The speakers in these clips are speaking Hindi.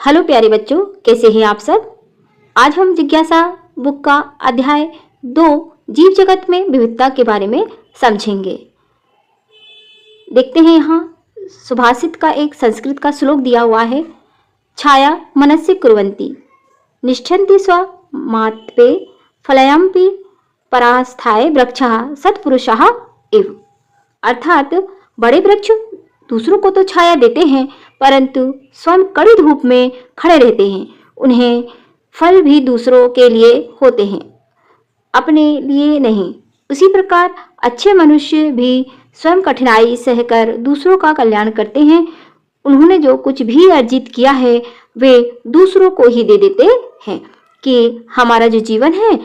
हेलो प्यारे बच्चों, कैसे हैं आप सब। आज हम जिज्ञासा बुक का अध्याय 2 जीव जगत में विविधता के बारे में समझेंगे। देखते हैं, यहाँ सुभाषित का एक संस्कृत का श्लोक दिया हुआ है। छाया मनस्य कुर्वन्ति निष्ठन्ति स्वमात्वे फलयम्पि परास्थाय वृक्षः सत्पुरुषः एव। अर्थात बड़े वृक्ष दूसरों को तो छाया देते हैं, परंतु स्वयं कड़ी धूप में खड़े रहते हैं। उन्हें फल भी दूसरों के लिए होते हैं, अपने लिए नहीं। उसी प्रकार अच्छे मनुष्य भी स्वयं कठिनाई सहकर दूसरों का कल्याण करते हैं। उन्होंने जो कुछ भी अर्जित किया है वे दूसरों को ही दे देते हैं। कि हमारा जो जीवन है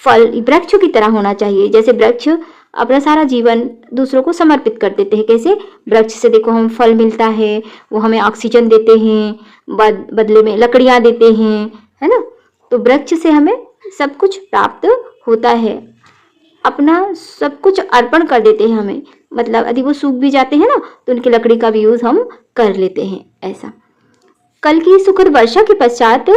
फल वृक्ष की तरह होना चाहिए। जैसे वृक्ष अपना सारा जीवन दूसरों को समर्पित कर देते हैं। कैसे? वृक्ष से देखो हम फल मिलता है, वो हमें ऑक्सीजन देते हैं, बदले में लकड़ियां देते हैं, है ना। तो वृक्ष से हमें सब कुछ प्राप्त होता है, अपना सब कुछ अर्पण कर देते हैं हमें। मतलब यदि वो सूख भी जाते हैं ना तो उनकी लकड़ी का भी यूज हम कर लेते हैं। ऐसा कल की सुखद वर्षा के पश्चात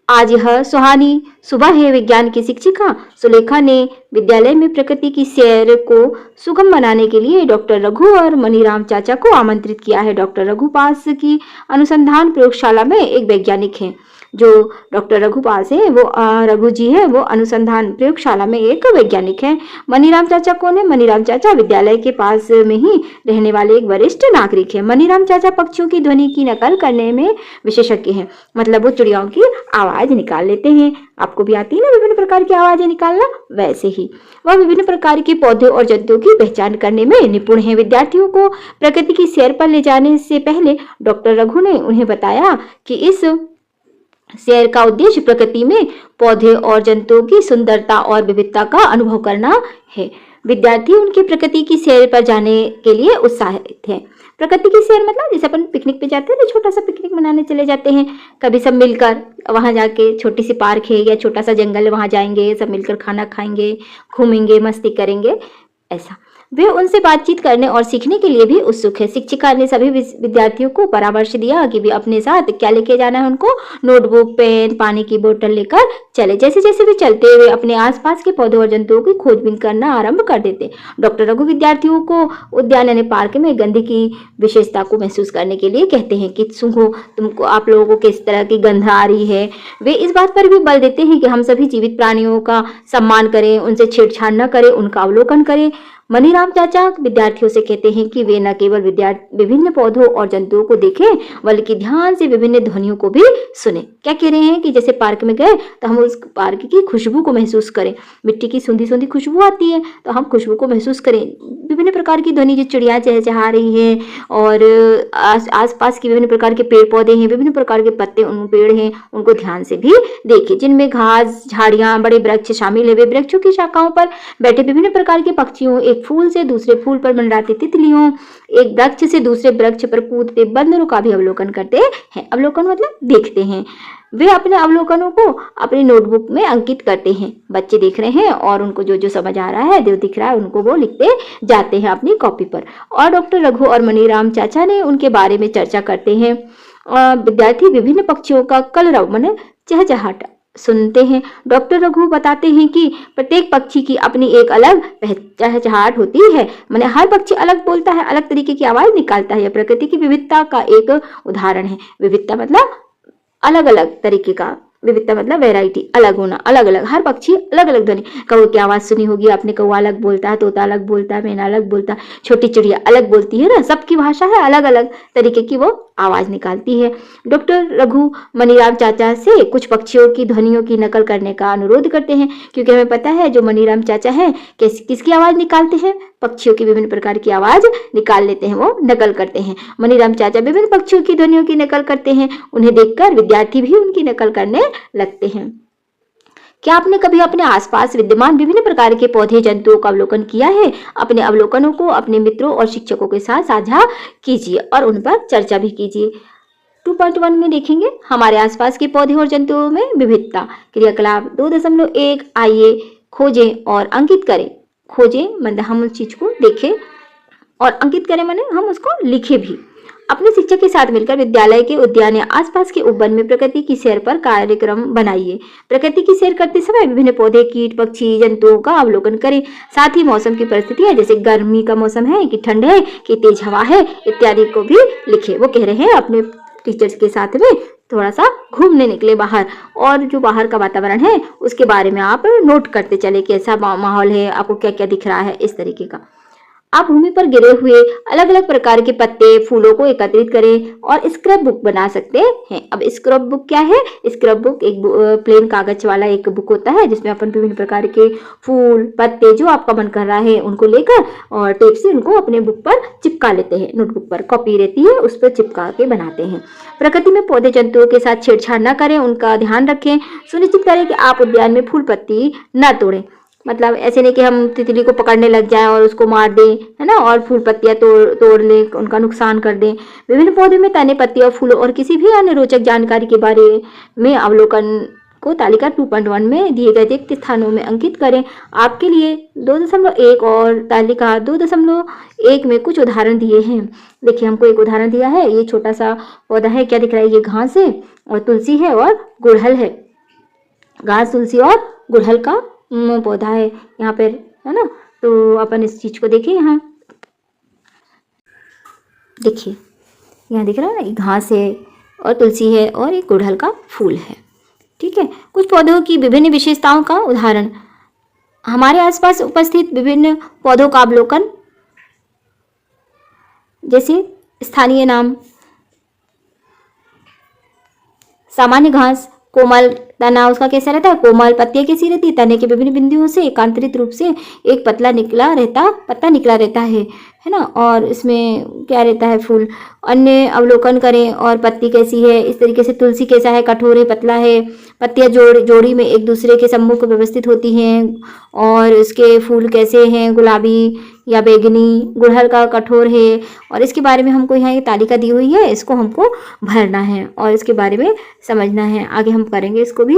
आज यह सुहानी सुबह है। विज्ञान की शिक्षिका सुलेखा ने विद्यालय में प्रकृति की सैर को सुगम बनाने के लिए डॉक्टर रघु और मनीराम चाचा को आमंत्रित किया है। डॉक्टर रघु पास की अनुसंधान प्रयोगशाला में एक वैज्ञानिक हैं। जो डॉक्टर रघु पास है वो रघु जी है, वो अनुसंधान प्रयोगशाला में एक वैज्ञानिक है। मनीराम चाचा कौन है? मनीराम चाचा विद्यालय के पास में ही रहने वाले एक वरिष्ठ नागरिक है। मनीराम चाचा पक्षियों की ध्वनि की नकल करने में विशेषज्ञ हैं। मतलब वो चिड़ियाओं की आवाज निकाल लेते हैं। आपको भी आती है ना विभिन्न प्रकार की आवाजें निकालना, वैसे ही वह विभिन्न प्रकार के पौधे और जंतुओं की पहचान करने में निपुण है। विद्यार्थियों को प्रकृति की सैर पर ले जाने से पहले डॉक्टर रघु ने उन्हें बताया कि इस सैर का उद्देश्य प्रकृति में पौधे और जंतुओं की सुंदरता और विविधता का अनुभव करना है। विद्यार्थी उनके प्रकृति की सैर पर जाने के लिए उत्साहित हैं। प्रकृति की सैर मतलब जैसे अपन पिकनिक पे जाते हैं ना, छोटा सा पिकनिक मनाने चले जाते हैं, कभी सब मिलकर वहां जाके, छोटी सी पार्क है या छोटा सा जंगल है, वहां जाएंगे, सब मिलकर खाना खाएंगे, घूमेंगे, मस्ती करेंगे। ऐसा वे उनसे बातचीत करने और सीखने के लिए भी उत्सुक है। शिक्षिका ने सभी विद्यार्थियों को परामर्श दिया कि वे अपने साथ क्या लेके जाना है। उनको नोटबुक, पेन, पानी की बोतल लेकर चले। जैसे जैसे वे चलते वे अपने आसपास के पौधों और जंतुओं की खोजबीन करना आरंभ कर देते। डॉक्टर रघु विद्यार्थियों को उद्यान यानी पार्क में गंध की विशेषता को महसूस करने के लिए कहते हैं कि सुनो, तुमको आप लोगों को किस तरह की गंध आ रही है। वे इस बात पर भी बल देते हैं कि हम सभी जीवित प्राणियों का सम्मान करें, उनसे छेड़छाड़ न करें, उनका अवलोकन करें। मनीराम चाचा विद्यार्थियों से कहते हैं कि वे न केवल विभिन्न पौधों और जंतुओं को देखें, बल्कि ध्यान से विभिन्न ध्वनियों को भी सुने। क्या कह रहे हैं कि जैसे पार्क में गए तो हम उस पार्क की खुशबू को महसूस करें। मिट्टी की सूंधी सूंधी खुशबू आती है तो हम खुशबू को महसूस करें। विभिन्न प्रकार की ध्वनि, जो चिड़िया चहचहा रही है, और आसपास की विभिन्न प्रकार के पेड़ पौधे हैं, विभिन्न प्रकार के पत्ते उन पेड़ हैं, उनको ध्यान से भी देखें। जिनमें घास, झाड़ियां, बड़े वृक्ष शामिल है। वे वृक्षों की शाखाओं पर बैठे विभिन्न प्रकार के पक्षियों, एक फूल से दूसरे फूल पर मंडराती तितलियों, एक वृक्ष से दूसरे वृक्ष पर कूदते बंदरों का भी अवलोकन करते हैं। अवलोकन मतलब देखते हैं। वे अपने अवलोकनों को अपनी नोटबुक में अंकित करते हैं। बच्चे देख रहे हैं और उनको जो जो समझ आ रहा है, जो दिख रहा है, उनको वो लिखते जाते हैं अपनी कॉपी पर। और डॉक्टर रघु और मनीराम चाचा ने उनके बारे में चर्चा करते हैं। विद्यार्थी विभिन्न पक्षियों का कलरव माने चहचहाट सुनते हैं। डॉक्टर रघु बताते हैं कि प्रत्येक पक्षी की अपनी एक अलग चहचहाट होती है। माने हर पक्षी अलग बोलता है, अलग तरीके की आवाज निकालता है। यह प्रकृति की विविधता का एक उदाहरण है। विविधता मतलब अलग अलग तरीके का, विविधता मतलब वैरायटी, अलग होना, अलग अलग, हर पक्षी अलग अलग ध्वनि। कौवे की आवाज सुनी होगी आपने, कौवा अलग बोलता है, तोता अलग बोलता है, मैना अलग बोलता है, छोटी चिड़िया अलग बोलती है ना। सबकी भाषा है, अलग अलग तरीके की वो आवाज निकालती है। डॉक्टर रघु मनीराम चाचा से कुछ पक्षियों की ध्वनियों की नकल करने का अनुरोध करते हैं, क्योंकि हमें पता है जो मनीराम चाचा है किसकी आवाज निकालते हैं, पक्षियों की विभिन्न प्रकार की आवाज निकाल लेते हैं, वो नकल करते हैं। मनीराम चाचा विभिन्न पक्षियों की ध्वनियों की नकल करते हैं। उन्हें देखकर विद्यार्थी भी उनकी नकल करने लगते हैं। क्या आपने कभी अपने आसपास विद्यमान विभिन्न प्रकार के पौधे, जंतुओं का अवलोकन किया है? अपने अवलोकनों को अपने मित्रों और शिक्षकों के साथ साझा कीजिए और उन पर चर्चा भी कीजिए। 2.1 में देखेंगे हमारे आसपास के पौधे और जंतुओं में विविधता। क्रियाकलाप 2.1 आइए खोजें और अंकित करें। खोजें मतलब हम उस चीज को देखें और अंकित करें माने हम उसको लिखें भी। अपने शिक्षक के साथ मिलकर विद्यालय के उद्यान या आसपास के उपवन में प्रकृति की सैर पर कार्यक्रम बनाइए। प्रकृति की सैर करते समय विभिन्न पौधे, कीट, पक्षी, जंतुओं का अवलोकन करें। साथ ही मौसम की परिस्थितियां, जैसे गर्मी का मौसम है कि ठंड है कि तेज हवा है, इत्यादि को भी लिखे। वो कह रहे हैं अपने टीचर्स के साथ में थोड़ा सा घूमने निकले बाहर, और जो बाहर का वातावरण है उसके बारे में आप नोट करते चले, कैसा माहौल है, आपको क्या क्या दिख रहा है, इस तरीके का। आप भूमि पर गिरे हुए अलग अलग प्रकार के पत्ते, फूलों को एकत्रित करें और स्क्रैप बुक बना सकते हैं। अब स्क्रैप बुक क्या है? स्क्रैप बुक एक प्लेन कागज वाला एक बुक होता है जिसमें अपन विभिन्न प्रकार के फूल, पत्ते जो आपका मन कर रहा है उनको लेकर और टेप से उनको अपने बुक पर चिपका लेते हैं। नोटबुक पर कॉपी रहती है, उस पर चिपका के बनाते हैं। प्रकृति में पौधे, जंतुओं के साथ छेड़छाड़ न करें, उनका ध्यान रखें। सुनिश्चित करें कि आप उद्यान में फूल पत्ती न तोड़ें। मतलब ऐसे नहीं कि हम तितली को पकड़ने लग जाएं और उसको मार दें, है ना, और फूल पत्तियां तोड़ लें, उनका नुकसान कर दें। विभिन्न पौधे में तने, पत्तियां, फूलों और किसी भी अन्य रोचक जानकारी के बारे में अवलोकन को तालिका 2.1 में दिए गए रिक्त स्थानों में अंकित करें। आपके लिए 2.1 और तालिका 2.1 में कुछ उदाहरण दिए हैं। देखिए, हमको एक उदाहरण दिया है। ये छोटा सा पौधा है, क्या दिख रहा है? ये घास है और तुलसी है और गुड़हल है। घास, तुलसी और गुड़हल का पौधा है यहाँ पर, है ना। तो अपन इस चीज को देखें। यहाँ देखिए, यहाँ दिख रहा है ना, घास है और तुलसी है और एक गुड़हल का फूल है। ठीक है। कुछ पौधों की विभिन्न विशेषताओं का उदाहरण। हमारे आसपास उपस्थित विभिन्न पौधों का अवलोकन, जैसे स्थानीय नाम। सामान्य घास, कोमल तना उसका कैसा रहता है? कोमल। पत्तियां कैसी रहती है? तने के विभिन्न बिंदुओं से एकांतरित रूप से एक पत्ता निकला रहता है ना। और इसमें क्या रहता है? फूल। अन्य अवलोकन करें। और पत्ती कैसी है? इस तरीके से तुलसी कैसा है? कठोर है, पतला है। पत्तियां जोड़ी में एक दूसरे के सम्मुख व्यवस्थित होती हैं। और इसके फूल कैसे हैं? गुलाबी या बैगनी। गुड़हल का कठोर है। और इसके बारे में हमको यहाँ ये तालिका दी हुई है, इसको हमको भरना है और इसके बारे में समझना है। आगे हम करेंगे इसको भी।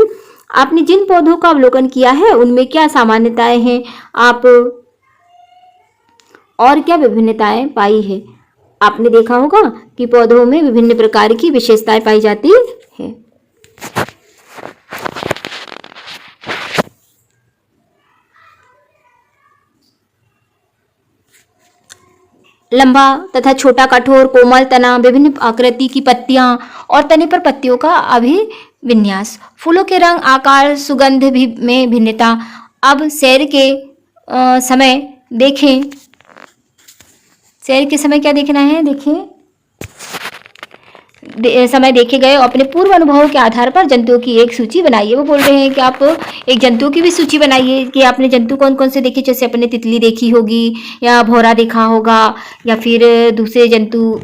आपने जिन पौधों का अवलोकन किया है उनमें क्या सामान्यताएं हैं, आप और क्या विभिन्नताएं पाई है? आपने देखा होगा कि पौधों में विभिन्न प्रकार की विशेषताएं पाई जाती है। लंबा तथा छोटा, कठोर, कोमल तना, विभिन्न आकृति की पत्तियां और तने पर पत्तियों का अभिविन्यास। फूलों के रंग, आकार, सुगंध भी में भिन्नता। अब सैर के समय देखें। सैर के समय क्या देखना है? देखिए, समय देखे गए और अपने पूर्व अनुभवों के आधार पर जंतुओं की एक सूची बनाइए। वो बोल रहे हैं कि आप एक जंतुओं की भी सूची बनाइए कि आपने जंतु कौन कौन से देखे। जैसे अपने तितली देखी होगी या भौरा देखा होगा या फिर दूसरे जंतु,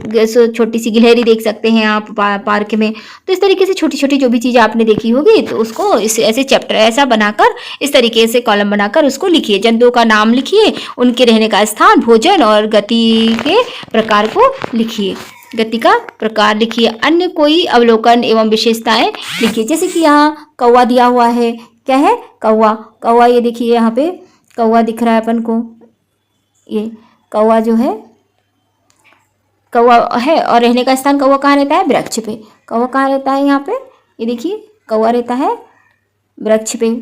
छोटी सी गिलहरी देख सकते हैं आप पार्क में। तो इस तरीके से छोटी छोटी जो भी चीज़ें आपने देखी होगी तो उसको ऐसे चैप्टर ऐसा बनाकर, इस तरीके से कॉलम बनाकर उसको लिखिए। जंतुओं का नाम लिखिए, उनके रहने का स्थान, भोजन और गति के प्रकार को लिखिए। गति का प्रकार लिखिए। अन्य कोई अवलोकन एवं विशेषताएं लिखिए। जैसे कि यहाँ कौवा दिया हुआ है। क्या है? कौवा। ये देखिए, यहाँ पे कौवा दिख रहा है अपन को। ये कौवा जो है, कौवा है और रहने का स्थान कौवा कहाँ रहता है? वृक्ष पे। कौवा कहाँ रहता है? यहाँ पे ये देखिए, कौवा रहता है वृक्ष पे।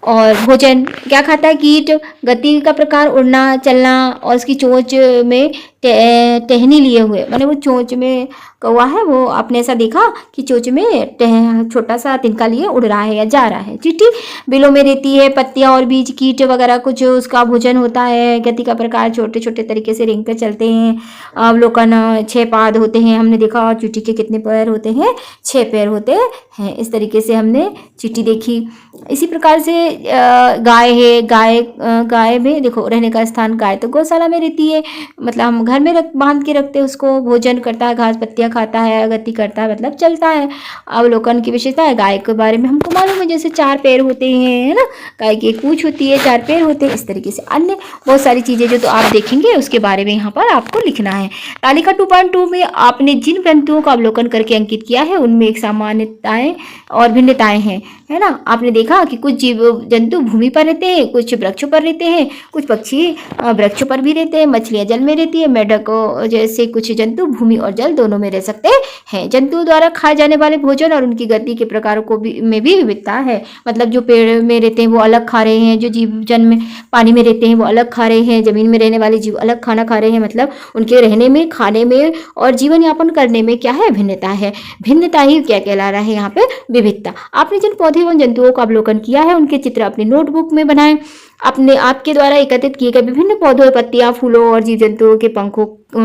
और भोजन क्या खाता है? कीट। गति का प्रकार, उड़ना, चलना और उसकी चोंच में टहनी लिए हुए, माने वो चोंच में कौवा है, वो आपने ऐसा देखा कि चोंच में छोटा सा तिनका लिए उड़ रहा है या जा रहा है। चींटी बिलों में रहती है। पत्तियां और बीज, कीट वगैरह कुछ उसका भोजन होता है। गति का प्रकार, छोटे छोटे तरीके से रेंग कर चलते हैं। अवलोकन, 6 पाद होते हैं। हमने देखा चींटी के कितने पैर होते हैं? 6 पैर होते हैं। इस तरीके से हमने चींटी देखी। इसी प्रकार से गाय है। गाय में देखो रहने का स्थान, गाय तो गौशाला में रहती है, मतलब हम घर में बांध के रखते हैं उसको। भोजन करता है, घास पत्तियां सब्जियां खाता है, गति करता है, मतलब चलता है। अवलोकन की विशेषता है, गाय के बारे में हमको मालूम है, जैसे 4 पैर होते हैं, है ना, गाय की एक पूंछ होती है, 4 पैर होते हैं। इस तरीके से अन्य बहुत सारी चीजें जो तो आप देखेंगे उसके बारे में यहाँ पर आपको लिखना है। तालिका 2.2 में आपने जिन ग्रंथों का अवलोकन करके अंकित किया है उनमें एक सामान्यताएं और भिन्नताएं हैं, है ना। आपने देखा कि कुछ जीव जंतु भूमि पर रहते हैं, कुछ वृक्षों पर रहते हैं, कुछ पक्षी वृक्षों पर भी रहते हैं, मछलियां जल में रहती है, मेढक जैसे कुछ जंतु भूमि और जल दोनों में रह सकते हैं। जंतुओं द्वारा खाए जाने वाले भोजन और उनकी गति के प्रकारों को में भी विविधता है। मतलब जो पेड़ में रहते हैं वो अलग खा रहे हैं, जो जीव जन में पानी में रहते हैं वो अलग खा रहे हैं, जमीन में रहने वाले जीव अलग खाना खा रहे हैं। मतलब उनके रहने में, खाने में और जीवन यापन करने में क्या है, भिन्नता है। भिन्नता ही क्या कहला रहा है यहाँ पे, विविधता। आपने जिन पौधे एवं जंतुओं का अवलोकन किया है उनके चित्र अपनी नोटबुक में बनाएं। अपने आपके द्वारा एकत्रित किए गए विभिन्न पौधों, पत्तियां, फूलों और जीव जंतुओं के पंखों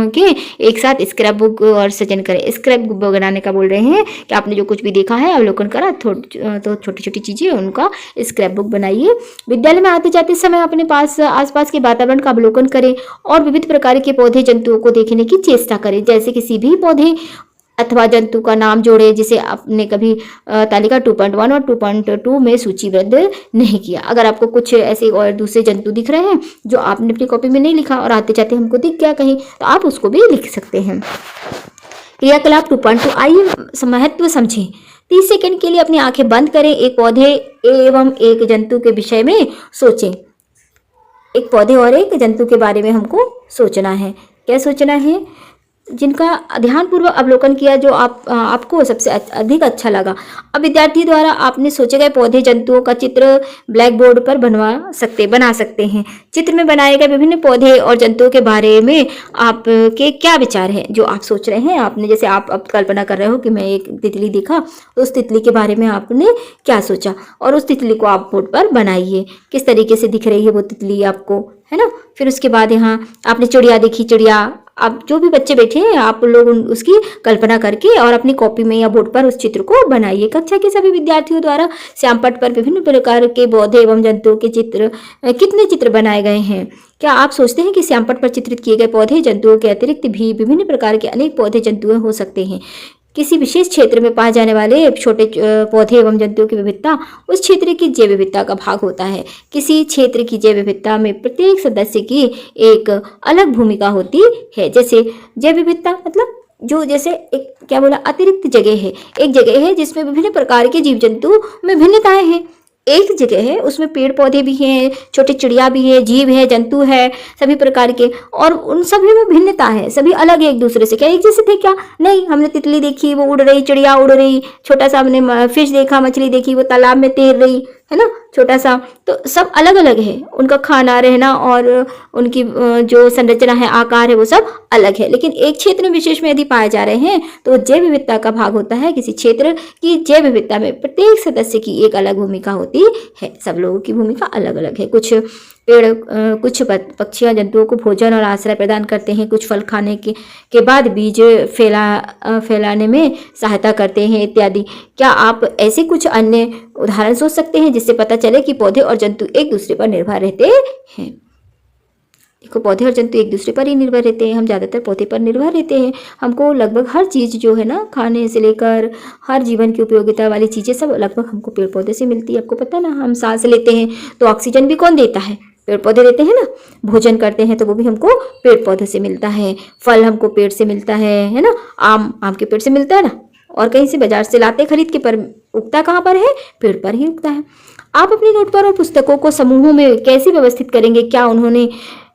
के एक साथ स्क्रैप बुक और सृजन करें। स्क्रैप बुक बनाने का बोल रहे हैं कि आपने जो कुछ भी देखा है, अवलोकन करा, तो छोटी छोटी चीजें उनका स्क्रैप बुक बनाइए। विद्यालय में आते जाते समय अपने पास आसपास के वातावरण का अवलोकन करें और विविध प्रकार के पौधे जंतुओं को देखने की चेष्टा करें। जैसे किसी भी पौधे अथवा जंतु का नाम जोड़े जिसे आपने कभी तालिका 2.1 और 2.2 में सूचीबद्ध नहीं किया। अगर आपको कुछ ऐसे और दूसरे जंतु दिख रहे हैं जो आपने अपनी कॉपी में नहीं लिखा और आते जाते हमको दिख गया कहीं, तो आप उसको भी लिख सकते हैं। क्रियाकलाप 2.2, आइए महत्व समझें। 30 सेकंड के लिए अपनी आंखें बंद करें, एक पौधे एवं एक जंतु के विषय में सोचें। एक पौधे और एक जंतु के बारे में हमको सोचना है। क्या सोचना है? जिनका ध्यानपूर्वक अवलोकन किया, जो आपको सबसे अधिक अच्छा लगा। अब विद्यार्थी द्वारा आपने सोचे गए पौधे जंतुओं का चित्र ब्लैक बोर्ड पर बना सकते हैं। चित्र में बनाए गए विभिन्न पौधे और जंतुओं के बारे में आपके क्या विचार हैं, जो आप सोच रहे हैं। आपने जैसे आप अब कल्पना कर रहे हो कि मैं एक तितली देखा, तो उस तितली के बारे में आपने क्या सोचा और उस तितली को आप बोर्ड पर बनाइए। किस तरीके से दिख रही है वो तितली आपको, है ना। फिर उसके बाद यहाँ आपने चिड़िया देखी, चिड़िया, आप जो भी बच्चे बैठे हैं आप लोग उसकी कल्पना करके और अपनी कॉपी में या बोर्ड पर उस चित्र को बनाइए। कक्षा के सभी विद्यार्थियों द्वारा श्यामपट्ट पर विभिन्न प्रकार के पौधे एवं जंतुओं के चित्र, कितने चित्र बनाए गए हैं? क्या आप सोचते हैं कि श्यामपट्ट पर चित्रित किए गए पौधे जंतुओं के अतिरिक्त भी विभिन्न प्रकार के अनेक पौधे जंतु हो सकते हैं? किसी विशेष क्षेत्र में पाए जाने वाले छोटे पौधे एवं जंतुओं की विविधता उस क्षेत्र की जैव विविधता का भाग होता है। किसी क्षेत्र की जैव विविधता में प्रत्येक सदस्य की एक अलग भूमिका होती है। जैसे जैव विविधता मतलब जो, जैसे एक क्या बोला, अतिरिक्त जगह है। एक जगह है जिसमें विभिन्न प्रकार के जीव जंतु में भिन्नताएं हैं। एक जगह है उसमें पेड़ पौधे भी हैं, छोटे चिड़िया भी है, जीव है, जंतु है, सभी प्रकार के, और उन सभी में भिन्नता है। सभी अलग है एक दूसरे से। क्या एक जैसे थे? क्या नहीं। हमने तितली देखी वो उड़ रही, चिड़िया उड़ रही, छोटा सा हमने फिश देखा, मछली देखी वो तालाब में तैर रही, है ना, छोटा सा। तो सब अलग अलग है, उनका खाना, रहना और उनकी जो संरचना है, आकार है, वो सब अलग है। लेकिन एक क्षेत्र में विशेष में यदि पाए जा रहे हैं तो जैव विविधता का भाग होता है। किसी क्षेत्र की जैव विविधता में प्रत्येक सदस्य की एक अलग भूमिका होती है। सब लोगों की भूमिका अलग अलग है। कुछ पेड़, कुछ पक्षियां जंतुओं को भोजन और आश्रय प्रदान करते हैं, कुछ फल खाने के बाद बीज फैलाने में सहायता करते हैं इत्यादि। क्या आप ऐसे कुछ अन्य उदाहरण सोच सकते हैं जिससे पता चले कि पौधे और जंतु एक दूसरे पर निर्भर रहते हैं? देखो, पौधे और जंतु एक दूसरे पर ही निर्भर रहते हैं। हम ज़्यादातर पौधे पर निर्भर रहते हैं। हमको लगभग हर चीज़ जो है ना, खाने से लेकर हर जीवन की उपयोगिता वाली चीज़ें सब लगभग हमको पेड़ पौधे से मिलती है। आपको पता है ना, हम सांस लेते हैं तो ऑक्सीजन भी कौन देता है? पेड़ पौधे देते हैं ना। भोजन करते हैं तो वो भी हमको पेड़ पौधे से मिलता है। फल हमको पेड़ से मिलता है ना। आम के पेड़ से मिलता है ना, और कहीं से बाजार से लाते खरीद के, पर उगता कहाँ पर है? पेड़ पर ही उगता है। आप अपनी नोट पर और पुस्तकों को समूहों में कैसे व्यवस्थित करेंगे?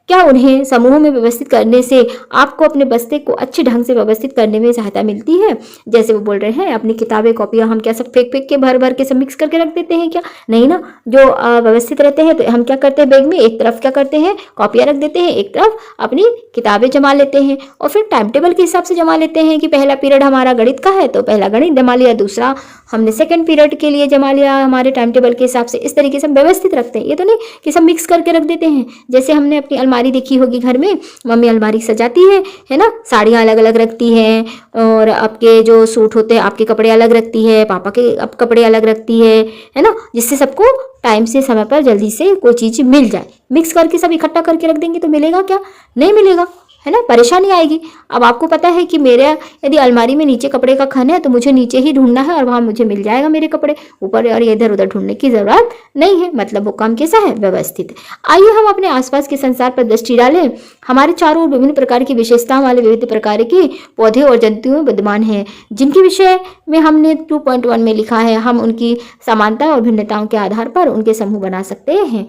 क्या उन्हें समूहों में व्यवस्थित करने से आपको अपने बस्ते को अच्छे ढंग से व्यवस्थित करने में सहायता मिलती है? जैसे वो बोल रहे हैं, अपनी किताबें, कॉपियां हम क्या सब फेंक के भर के सब मिक्स करके रख देते हैं क्या? नहीं ना। जो व्यवस्थित रहते हैं तो हम क्या करते हैं, बैग में एक तरफ क्या करते हैं, कॉपियां रख देते हैं, एक तरफ अपनी किताबें जमा लेते हैं, और फिर टाइम टेबल के हिसाब से जमा लेते हैं कि पहला पीरियड हमारा गणित का है तो पहला गणित जमा लिया, दूसरा हमने सेकंड पीरियड के लिए जमा लिया हमारे टाइम टेबल के हिसाब से। इस तरीके से हम व्यवस्थित रखते हैं। ये तो नहीं कि सब मिक्स करके रख देते हैं। जैसे हमने अपनी अलमारी देखी होगी घर में, मम्मी अलमारी सजाती है ना, साड़ियाँ अलग अलग रखती हैं, और आपके जो सूट होते हैं, आपके कपड़े अलग रखती है, पापा के कपड़े अलग रखती है ना, जिससे सबको टाइम से, समय पर जल्दी से कोई चीज़ मिल जाए। मिक्स करके सब इकट्ठा करके रख देंगे तो मिलेगा क्या? नहीं मिलेगा, है ना, परेशानी आएगी। अब आपको पता है कि मेरे यदि अलमारी में नीचे कपड़े का खन है तो मुझे नीचे ही ढूंढना है और वहां मुझे मिल जाएगा मेरे कपड़े, ऊपर और इधर उधर ढूंढने की जरूरत नहीं है। मतलब वो काम कैसा है, व्यवस्थित। आइए हम अपने आसपास के संसार पर दृष्टि डालें। हमारे चारों ओर विभिन्न प्रकार की विशेषताओं वाले विविध प्रकार के पौधे और जंतु विद्यमान हैं, जिनके विषय में हमने 2.1 में लिखा है। हम उनकी समानता और भिन्नताओं के आधार पर उनके समूह बना सकते हैं।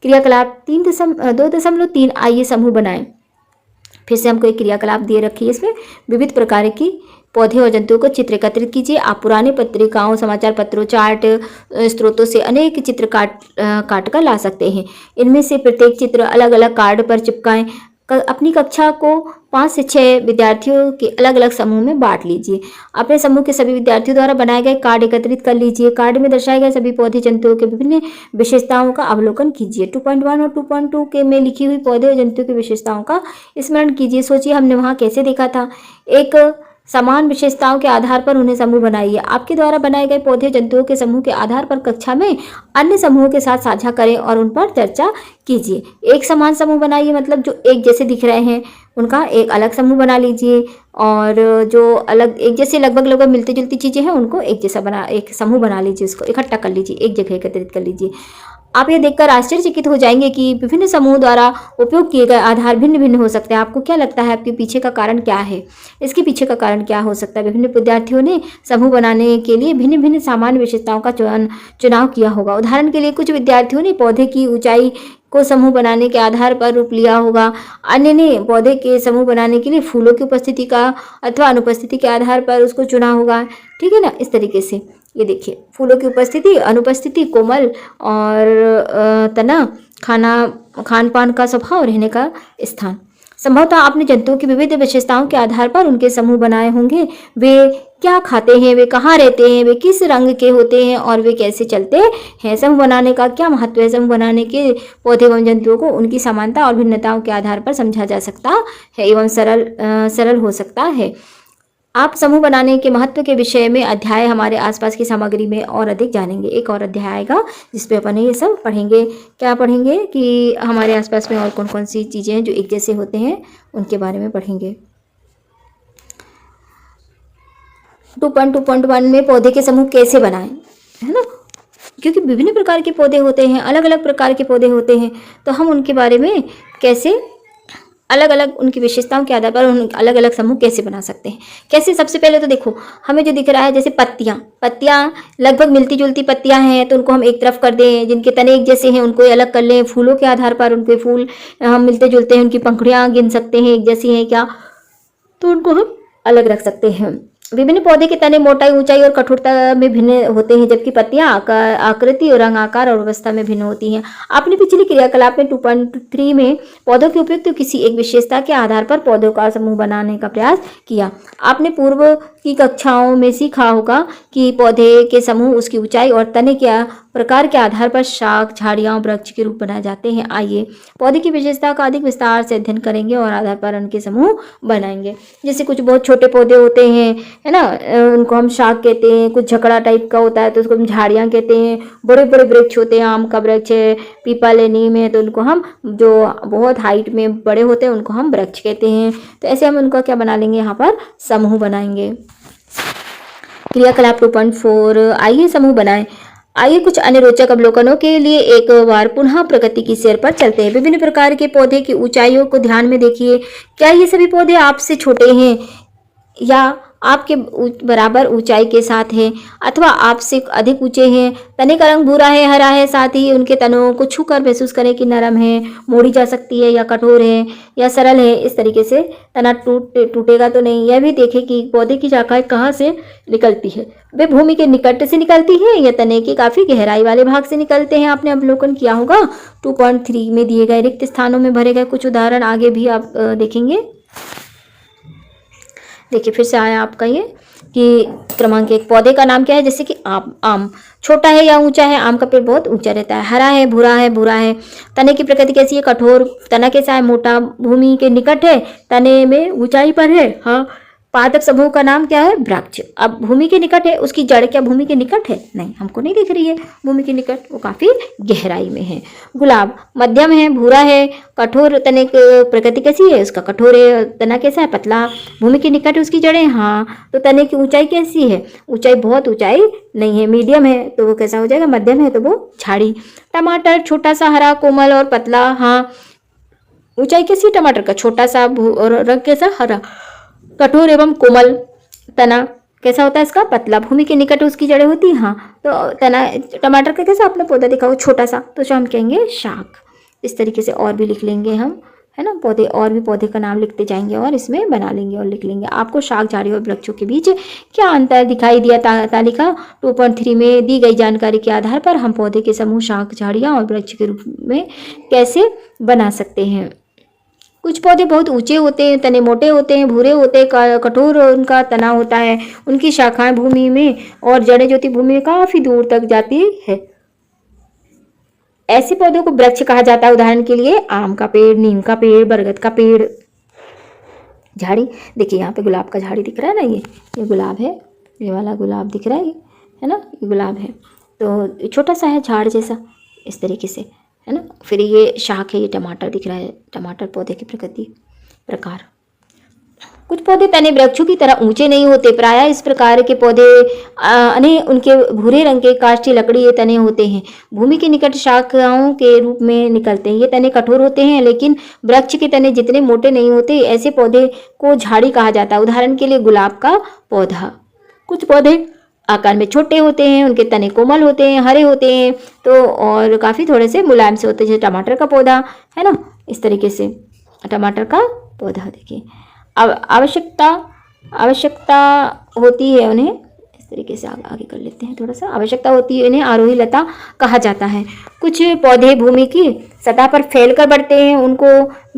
क्रियाकलाप 2.3, आइए समूह बनाएं। फिर से हमको एक क्रियाकलाप दिए रखी है, इसमें विविध प्रकार की पौधे और जंतुओं को चित्र एकत्रित कीजिए। आप पुराने पत्रिकाओं, समाचार पत्रों, चार्ट स्रोतों से अनेक चित्र काट कर ला सकते हैं। इनमें से प्रत्येक चित्र अलग अलग कार्ड पर चिपकाएं। अपनी कक्षा को 5 से 6 विद्यार्थियों के अलग अलग समूह में बांट लीजिए। अपने समूह के सभी विद्यार्थियों द्वारा बनाए गए कार्ड एकत्रित कर लीजिए। कार्ड में दर्शाए गए सभी पौधे जंतुओं के विभिन्न विशेषताओं का अवलोकन कीजिए। 2.1 और 2.2 के में लिखी हुई पौधे और जंतुओं की विशेषताओं का स्मरण कीजिए। सोचिए हमने वहाँ कैसे देखा था। एक समान विशेषताओं के आधार पर उन्हें समूह बनाइए। आपके द्वारा बनाए गए पौधे जंतुओं के समूह के आधार पर कक्षा में अन्य समूहों के साथ साझा करें और उन पर चर्चा कीजिए। एक समान समूह बनाइए, मतलब जो एक जैसे दिख रहे हैं उनका एक अलग समूह बना लीजिए, और जो अलग एक जैसे लगभग मिलती जुलती चीजें हैं उनको एक समूह बना लीजिए, उसको इकट्ठा कर लीजिए, एक जगह एकत्रित कर लीजिए। आप ये देखकर आश्चर्यचकित हो जाएंगे कि विभिन्न समूह द्वारा उपयोग किए गए आधार भिन्न भिन्न हो सकते हैं। आपको क्या लगता है, आपके पीछे का कारण क्या है? इसके पीछे का कारण क्या हो सकता है? विभिन्न विद्यार्थियों ने समूह बनाने के लिए भिन्न भिन्न सामान्य विशेषताओं का चुनाव किया होगा। उदाहरण के लिए कुछ विद्यार्थियों ने पौधे की ऊंचाई को समूह बनाने के आधार पर रूप लिया होगा। अन्य ने पौधे के समूह बनाने के लिए फूलों की उपस्थिति का अथवा अनुपस्थिति के आधार पर उसको चुना होगा। ठीक है ना, इस तरीके से ये देखिए, फूलों की उपस्थिति, अनुपस्थिति, कोमल और तना, खान पान का स्वभाव, रहने का स्थान। संभवतः आपने जंतुओं की विविध विशेषताओं के आधार पर उनके समूह बनाए होंगे। वे क्या खाते हैं, वे कहाँ रहते हैं, वे किस रंग के होते हैं और वे कैसे चलते हैं। समूह बनाने का क्या महत्व है? समूह बनाने के पौधे एवं जंतुओं को उनकी समानता और भिन्नताओं के आधार पर समझा जा सकता है एवं सरल हो सकता है। आप समूह बनाने के महत्व के विषय में अध्याय हमारे आसपास की सामग्री में और अधिक जानेंगे। एक और अध्याय आएगा जिसपे अपन ये सब पढ़ेंगे। क्या पढ़ेंगे कि हमारे आसपास में और कौन कौन सी चीज़ें हैं जो एक जैसे होते हैं, उनके बारे में पढ़ेंगे। 2.2.1 में पौधे के समूह कैसे बनाएं, है ना, क्योंकि विभिन्न प्रकार के पौधे होते हैं, अलग अलग प्रकार के पौधे होते हैं, तो हम उनके बारे में कैसे अलग अलग उनकी विशेषताओं के आधार पर उन अलग अलग समूह कैसे बना सकते हैं। कैसे? सबसे पहले तो देखो, हमें जो दिख रहा है जैसे पत्तियां लगभग मिलती जुलती पत्तियां हैं तो उनको हम एक तरफ कर दें। जिनके तने एक जैसे हैं उनको अलग कर लें। फूलों के आधार पर उनके फूल हम मिलते जुलते हैं, उनकी पंखुड़ियां गिन सकते हैं एक जैसी हैं क्या, तो उनको हम अलग रख सकते हैं। विभिन्न पौधे के तने मोटाई, ऊंचाई और कठोरता में भिन्न होते हैं, जबकि पत्तियां आकृति और रंग, आकार और अवस्था में भिन्न होती हैं। आपने पिछली क्रियाकलाप में 2.3 में पौधों के उपयुक्त किसी एक विशेषता के आधार पर पौधों का समूह बनाने का प्रयास किया। आपने पूर्व की कक्षाओं में सीखा होगा कि पौधे के समूह उसकी ऊंचाई और तने के प्रकार के आधार पर शाख, झाड़ियां, वृक्ष के रूप बनाए जाते हैं। आइए पौधे की विशेषता का अधिक विस्तार से अध्ययन करेंगे और आधार पर उनके समूह बनाएंगे। जैसे कुछ बहुत छोटे पौधे होते हैं, है ना, उनको हम शाख कहते हैं। कुछ झकड़ा टाइप का होता है तो उसको हम झाड़ियाँ कहते हैं। बड़े बड़े वृक्ष होते हैं, आम का वृक्ष है, पीपल है, नीम है, तो उनको हम जो बहुत हाइट में बड़े होते हैं उनको हम वृक्ष कहते हैं। तो ऐसे हम उनका क्या बना लेंगे, यहाँ पर समूह बनाएंगे। क्रियाकलाप 2.4, आइए समूह बनाएं। आइए कुछ अन्य रोचक अवलोकनों के लिए एक बार पुनः प्रकृति की सैर पर चलते हैं। विभिन्न प्रकार के पौधे की ऊंचाइयों को ध्यान में देखिए। क्या ये सभी पौधे आपसे छोटे हैं या आपके बराबर ऊंचाई के साथ हैं अथवा आपसे अधिक ऊंचे हैं? तने का रंग भूरा है, हरा है, साथ ही उनके तनों को छूकर महसूस करें कि नरम है, मोड़ी जा सकती है या कठोर है या सरल है। इस तरीके से तना टूटेगा तो नहीं। यह भी देखें कि पौधे की शाखाएं कहाँ से निकलती है। वे भूमि के निकट से निकलती है या तने की काफी गहराई वाले भाग से निकलते हैं। आपने अवलोकन किया होगा। 2.3 में दिए गए रिक्त स्थानों में भरे गए कुछ उदाहरण आगे भी आप देखेंगे। देखिए फिर से आया आपका ये कि क्रमांक 1, पौधे का नाम क्या है? जैसे कि आम छोटा है या ऊंचा है? आम का पेड़ बहुत ऊंचा रहता है। हरा है, भूरा है। तने की प्रकृति कैसी है? कठोर। तना कैसा है? मोटा। भूमि के निकट है, तने में ऊंचाई पर है। हाँ, पादप समूह का नाम क्या है? वृक्ष। अब भूमि के निकट है, उसकी जड़ क्या भूमि के निकट है? नहीं, हमको नहीं दिख रही है भूमि के निकट, वो काफी गहराई में है। गुलाब मध्यम है, भूरा है, कठोर तने प्रकृति कैसी है? उसका कठोर है, तना कैसा है? पतला। भूमि के निकट है उसकी जड़ें, हाँ, तो तने की ऊंचाई कैसी है? ऊंचाई बहुत ऊंचाई नहीं है, मीडियम है, तो वो कैसा हो जाएगा? मध्यम है, तो वो झाड़ी। टमाटर छोटा सा, हरा, कोमल और पतला, हाँ, ऊंचाई कैसी है टमाटर का? छोटा सा, और रंग कैसा? हरा। कठोर एवं कोमल, तना कैसा होता है इसका? पतला। भूमि के निकट उसकी जड़ें होती हैं, हाँ, तो तना टमाटर का कैसा आपने पौधा देखा हो? छोटा सा, तो जो हम कहेंगे शाख। इस तरीके से और भी लिख लेंगे हम, है ना, पौधे, और भी पौधे का नाम लिखते जाएंगे और इसमें बना लेंगे और लिख लेंगे। आपको शाख, झाड़ी और वृक्षों के बीच क्या अंतर दिखाई दिया? तालिका 2.3 में दी गई जानकारी के आधार पर हम पौधे के समूह शाख, झाड़ियाँ और वृक्ष के रूप में कैसे बना सकते हैं? कुछ पौधे बहुत ऊंचे होते हैं, तने मोटे होते हैं, भूरे होते हैं, कठोर उनका तना होता है, उनकी शाखाएं भूमि में और जड़ें जो होती भूमि में काफी दूर तक जाती है। ऐसे पौधों को वृक्ष कहा जाता है। उदाहरण के लिए आम का पेड़, नीम का पेड़, बरगद का पेड़। झाड़ी देखिए, यहाँ पे गुलाब का झाड़ी दिख रहा है ना, ये गुलाब है, ये वाला गुलाब दिख रहा है ना, ये गुलाब है, तो छोटा सा है झाड़ जैसा, इस तरीके से, है ना। फिर ये शाख है, ये टमाटर दिख रहा है, टमाटर पौधे की प्रकार। कुछ पौधे तने वृक्षों की तरह ऊंचे नहीं होते, प्रायः इस प्रकार के पौधे उनके भूरे रंग के काष्ठी लकड़ी तने होते हैं, भूमि के निकट शाखाओं के रूप में निकलते हैं। ये तने कठोर होते हैं, लेकिन वृक्ष के तने जितने मोटे नहीं होते। ऐसे पौधे को झाड़ी कहा जाता है। उदाहरण के लिए गुलाब का पौधा। कुछ पौधे आकार में छोटे होते हैं, उनके तने कोमल होते हैं, हरे होते हैं, तो और काफ़ी थोड़े से मुलायम से होते हैं, जैसे टमाटर का पौधा, है ना, इस तरीके से टमाटर का पौधा। देखिए, अब आवश्यकता होती है उन्हें, इस तरीके से आगे कर लेते हैं थोड़ा सा। आवश्यकता होती है इन्हें आरोही लता कहा जाता है। कुछ पौधे भूमि की सतह पर फैलकर बढ़ते हैं, उनको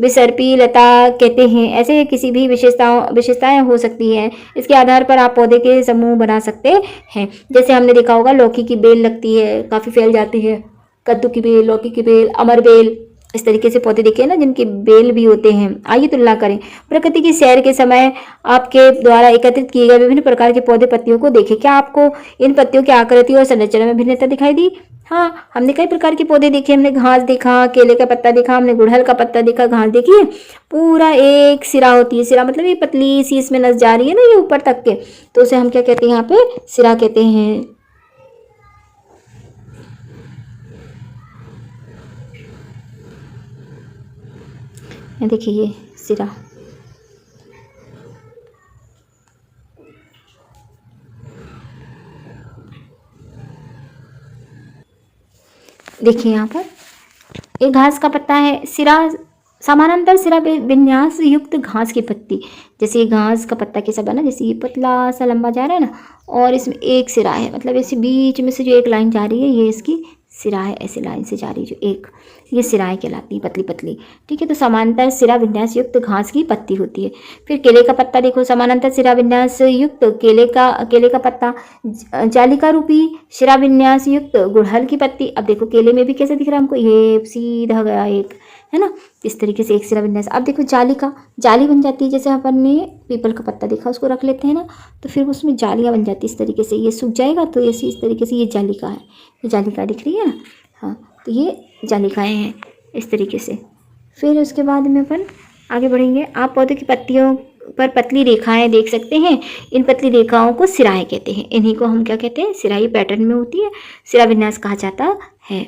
विसर्पी लता कहते हैं। ऐसे किसी भी विशेषताएं हो सकती हैं। इसके आधार पर आप पौधे के समूह बना सकते हैं। जैसे हमने देखा होगा, लौकी की बेल लगती है, काफ़ी फैल जाती है, कद्दू की बेल, लौकी की बेल, अमर बेल, इस तरीके से पौधे देखे ना जिनके बेल भी होते हैं। आइए तुलना करें। प्रकृति की सैर के समय आपके द्वारा एकत्रित किए गए विभिन्न प्रकार के पौधे पत्तियों को देखें। क्या आपको इन पत्तियों की आकृति और संरचना में भिन्नता दिखाई दी? हाँ, हमने कई प्रकार के पौधे देखे। हमने घास देखा, केले का पत्ता देखा, हमने गुड़हल का पत्ता देखा। घास देखिए, पूरा एक सिरा होती है। सिरा मतलब ये पतली सी इसमें नस जा रही है ना, ये ऊपर तक के, तो उसे हम क्या कहते हैं? यहाँ पे सिरा कहते हैं। देखिए, ये सिरा। देखिए यहाँ पर एक घास का पत्ता है, सिरा, समानांतर सिरा विन्यास युक्त घास की पत्ती। जैसे ये घास का पत्ता कैसा बना, जैसे ये पतला सा लंबा जा रहा है ना, और इसमें एक सिरा है, मतलब ऐसे बीच में से जो एक लाइन जा रही है, ये इसकी सिरा है। ऐसे लाइन से जा रही जो एक, ये सिराएं कहलाती है, पतली पतली, ठीक है। तो समानांतर सिरा विन्यास युक्त घास की पत्ती होती है। फिर केले का पत्ता देखो, समानांतर सिरा विन्यास युक्त केले का पत्ता, जालिका रूपी सिरा विन्यास युक्त गुड़हल की पत्ती। अब देखो केले में भी कैसे दिख रहा है हमको, ये सीधा गया एक, है ना, इस तरीके से एक सिरा विन्यास। अब देखो जाली बन जाती है। जैसे अपन ने पीपल का पत्ता देखा, उसको रख लेते हैं ना, तो फिर उसमें जालियाँ बन जाती है इस तरीके से। ये सूख जाएगा तो ऐसे इस तरीके से, ये जालिका है, ये जालिका दिख रही है ना, हाँ, तो ये जालिकाएँ हैं इस तरीके से। फिर उसके बाद में अपन आगे बढ़ेंगे। आप पौधे की पत्तियों पर पतली रेखाएं देख सकते हैं। इन पतली रेखाओं को सिराएं कहते हैं। इन्हीं को हम क्या कहते हैं? सिराई पैटर्न में होती है, सिरा विन्यास कहा जाता है।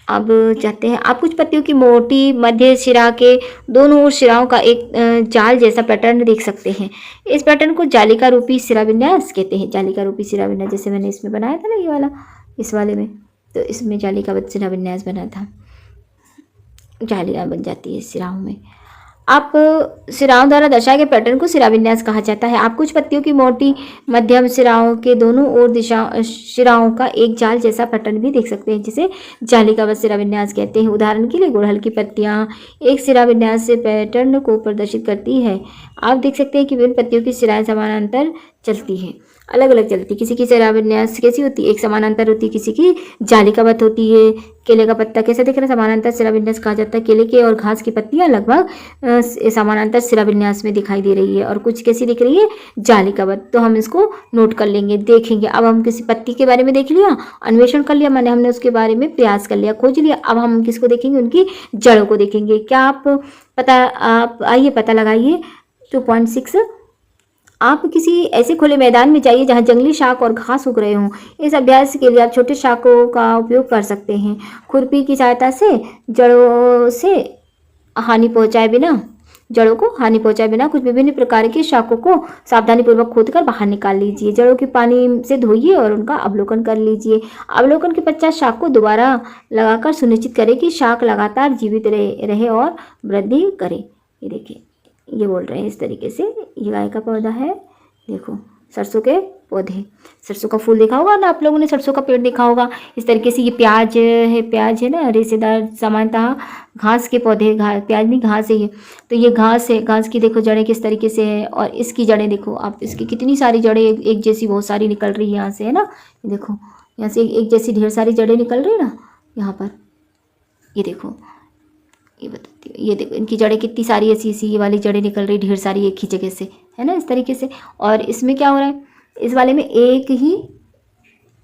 अब जाते हैं, आप कुछ पत्तियों की मोटी मध्य सिरा के दोनों ओर सिराओं का एक जाल जैसा पैटर्न देख सकते हैं। इस पैटर्न को जालिका रूपी सिरा विन्यास कहते हैं। जालिका रूपी सिरा विन्यास, जैसे मैंने इसमें बनाया था ना, ये वाला, इस वाले में, तो इसमें जालिका सिरा विन्यास बना था, जालियाँ बन जाती है सिराओं में। आप सिराओं द्वारा दर्शाए गए पैटर्न को सिरा विन्यास कहा जाता है। आप कुछ पत्तियों की मोटी मध्यम सिराओं के दोनों ओर सिराओं का एक जाल जैसा पैटर्न भी देख सकते हैं, जिसे जालिकावत सिरा विन्यास कहते हैं। उदाहरण के लिए गुड़हल की पत्तियां एक सिरा विन्यास से पैटर्न को प्रदर्शित करती है। आप देख सकते हैं कि विभिन्न पत्तियों की सिराएं समानांतर चलती हैं। अलग अलग चलती है। किसी की शिलान्यास कैसी होती है, एक समानांतर होती है, किसी की जालिकाबद्ध होती है। केले का पत्ता कैसे दिख रहा है, समानांतर शिलाविन्यास कहा जाता है। केले के और घास की पत्तियां लगभग समानांतर शिलाविन्यास में दिखाई दे रही है, और कुछ कैसी दिख रही है, जालिकाबद्ध। तो हम इसको नोट कर लेंगे, देखेंगे। अब हम किसी पत्ती के बारे में देख लिया, अन्वेषण कर लिया, माने हमने उसके बारे में प्रयास कर लिया, खोज लिया। अब हम किसको देखेंगे, उनकी जड़ों को देखेंगे। क्या आप आइए पता लगाइए। 2.6, आप किसी ऐसे खुले मैदान में जाइए जहां जंगली शाख और घास उग रहे हों। इस अभ्यास के लिए आप छोटे शाखों का उपयोग कर सकते हैं। खुरपी की सहायता से जड़ों से हानि पहुंचाए बिना जड़ों को हानि पहुंचाए बिना कुछ विभिन्न प्रकार की शाखों को सावधानीपूर्वक खोदकर बाहर निकाल लीजिए। जड़ों के पानी से धोइए और उनका अवलोकन कर लीजिए। अवलोकन के पश्चात शाख को दोबारा लगाकर सुनिश्चित करें कि शाख लगातार जीवित रहे और वृद्धि करे। ये देखिए, ये बोल रहे हैं इस तरीके से। ये गाय का पौधा है, देखो सरसों के पौधे, सरसों का फूल देखा होगा ना आप लोगों ने, सरसों का पेड़ देखा होगा। इस तरीके से ये प्याज है ना, रेशेदार सामान्यतः घास के पौधे, प्याज नहीं घास है ये। तो ये घास है, घास की देखो जड़ें किस तरीके से है, और इसकी जड़ें देखो आप, इसकी कितनी सारी जड़ें एक जैसी बहुत सारी निकल रही है यहाँ से, है ना। देखो यहाँ से एक जैसी ढेर सारी जड़ें निकल रही है ना यहाँ पर, ये देखो, ये बताती हूँ। ये देखो इनकी जड़ें कितनी सारी ऐसी ऐसी ये वाली जड़ें निकल रही ढेर सारी एक ही जगह से, है ना, इस तरीके से। और इसमें क्या हो रहा है, इस वाले में एक ही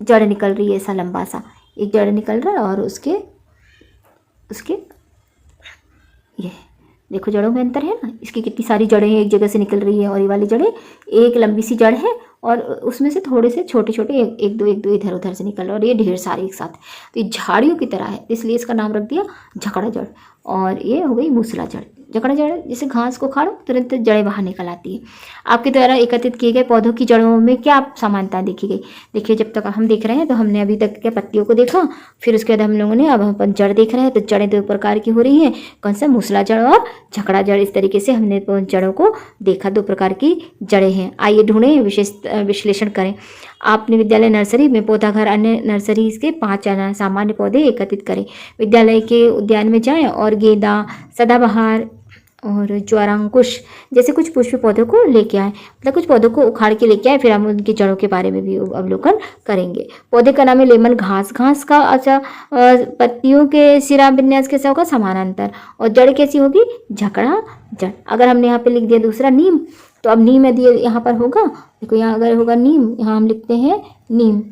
जड़ निकल रही है, ऐसा लंबा सा एक जड़ निकल रहा है, और उसके ये देखो जड़ों में अंतर है ना। इसकी कितनी सारी जड़ें एक जगह से निकल रही है, और ये वाली जड़ें एक लंबी सी जड़ है, और उसमें से थोड़े से छोटे छोटे एक दो इधर उधर से निकल रहे हैं, और ये ढेर सारे एक साथ। तो ये झाड़ियों की तरह है, इसलिए इसका नाम रख दिया झकड़ा जड़। और ये हो गई मूसला जड़। झकड़ा जड़ जैसे घास को खाड़ो तुरंत जड़ें बाहर निकल आती है। आपके द्वारा एकत्रित किए गए पौधों की जड़ों में क्या समानता देखी गई। देखिए जब तक हम देख रहे हैं तो हमने अभी तक के पत्तियों को देखा, फिर उसके बाद हम लोगों ने अब अपन जड़ देख रहे हैं। तो जड़ें दो प्रकार की हो रही हैं, कौन सा, मूसला जड़ और झकड़ा जड़। इस तरीके से हमने जड़ों को देखा, दो प्रकार की जड़ें हैं। आइए ढूंढें, विश्लेषण करें। आपने विद्यालय नर्सरी में पौधाघर अन्य नर्सरी के 5 सामान्य पौधे एकत्रित करें। विद्यालय के उद्यान में जाएं और गेंदा, सदाबहार और ज्वारांकुश जैसे कुछ पुष्प पौधों को लेके आए, मतलब कुछ पौधों को उखाड़ के लेके आए, फिर हम उनकी जड़ों के बारे में भी अवलोकन करेंगे। पौधे का नाम है लेमन घास। घास का अच्छा पत्तियों के सिरा विन्यास कैसा होगा, समानांतर, और जड़ कैसी होगी, झकड़ा जड़। अगर हमने यहाँ पे लिख दिया दूसरा नीम, तो अब नीम यदि यहाँ पर होगा, देखो यहाँ अगर होगा नीम, यहाँ हम लिखते हैं नीम,